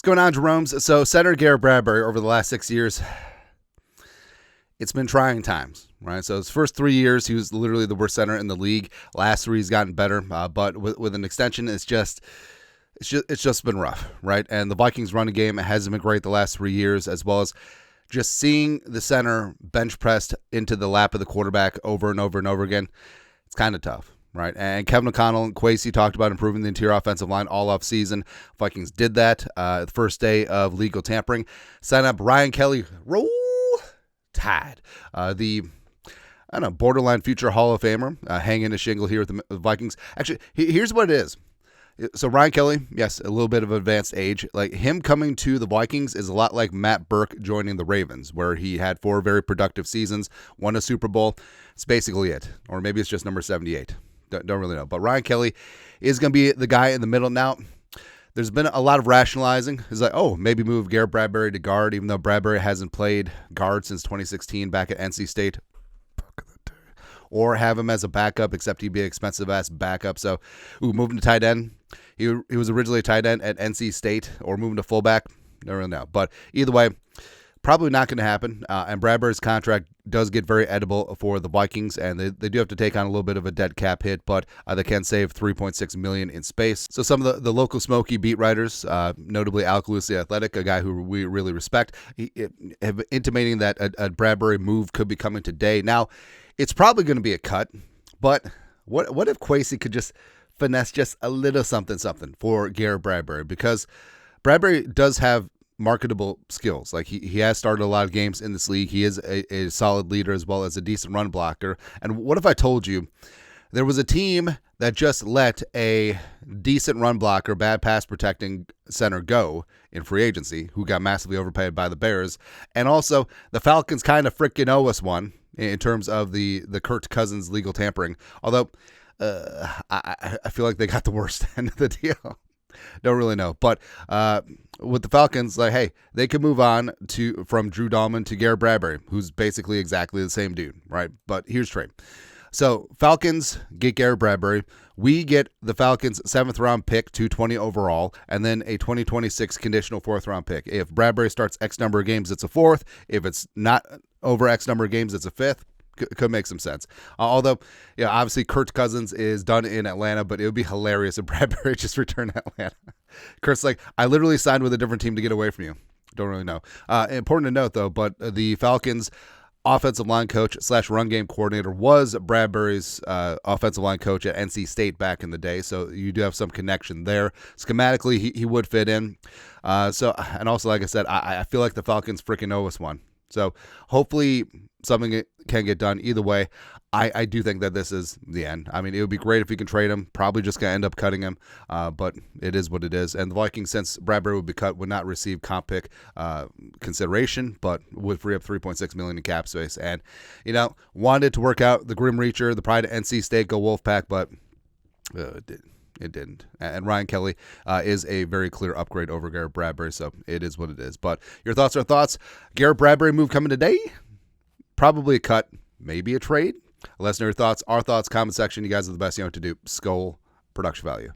going on, Jerome's? So Senator Garrett Bradbury, over the last 6 years, it's been trying times, right? So his first 3 years, he was literally the worst center in the league. Last 3, he's gotten better, but with an extension, it's just been rough, right? And the Vikings running game hasn't been great the last 3 years, as well as just seeing the center bench pressed into the lap of the quarterback over and over and over again. It's kind of tough. Right, and Kevin O'Connell and Kwesi talked about improving the interior offensive line all off season. Vikings did that the first day of legal tampering. Signed up Ryan Kelly, roll tide. The borderline future Hall of Famer, hanging a shingle here with the Vikings. Actually, here's what it is. So Ryan Kelly, yes, a little bit of advanced age. Like him coming to the Vikings is a lot like Matt Burke joining the Ravens, where he had 4 very productive seasons, won a Super Bowl. It's basically it, or maybe it's just number 78. Don't really know. But Ryan Kelly is going to be the guy in the middle. Now, there's been a lot of rationalizing. It's like, maybe move Garrett Bradbury to guard, even though Bradbury hasn't played guard since 2016 back at NC State. Or have him as a backup, except he'd be an expensive-ass backup. So, moving to tight end. He was originally a tight end at NC State, or moving to fullback. Don't really know. But either way, probably not going to happen, and Bradbury's contract does get very edible for the Vikings, and they do have to take on a little bit of a dead cap hit, but they can save $3.6 million in space. So some of the local Smoky beat writers, notably Al Kalus, the Athletic, a guy who we really respect, have intimating that a Bradbury move could be coming today. Now, it's probably going to be a cut, but what if Kwesi could just finesse just a little something for Garrett Bradbury? Because Bradbury does have marketable skills. Like he has started a lot of games in this league. He is a solid leader as well as a decent run blocker. And what if I told you there was a team that just let a decent run blocker, bad pass protecting center go in free agency, who got massively overpaid by the Bears, and also the Falcons kind of freaking owe us one in terms of the Kirk Cousins legal tampering. Although I feel like they got the worst end of the deal. Don't really know. But with the Falcons, like, hey, they could move on from Drew Dahlman to Garrett Bradbury, who's basically exactly the same dude, right? But here's trade. So Falcons get Garrett Bradbury. We get the Falcons' 7th-round pick, 220 overall, and then a 2026 conditional 4th-round pick. If Bradbury starts X number of games, it's a 4th. If it's not over X number of games, it's a 5th. Could make some sense. Although, obviously Kirk Cousins is done in Atlanta, but it would be hilarious if Bradbury just returned to Atlanta. Kurt's like, I literally signed with a different team to get away from you. Don't really know. Important to note, though, but the Falcons' offensive line coach / run game coordinator was Bradbury's offensive line coach at NC State back in the day, so you do have some connection there. Schematically, he would fit in. And also, like I said, I feel like the Falcons freaking owe us one. So hopefully something can get done. Either way, I do think that this is the end. I mean, it would be great if we can trade him. Probably just going to end up cutting him, but it is what it is. And the Vikings, since Bradbury would be cut, would not receive comp pick consideration, but would free up $3.6 million in cap space. And, wanted to work out the Grim Reacher, the pride of NC State, go Wolfpack, but it didn't. And Ryan Kelly is a very clear upgrade over Garrett Bradbury, so it is what it is. But your thoughts are thoughts. Garrett Bradbury move coming today? Probably a cut, maybe a trade. Let us know your thoughts, our thoughts, comment section. You guys are the best. You know what to do. Skull production value.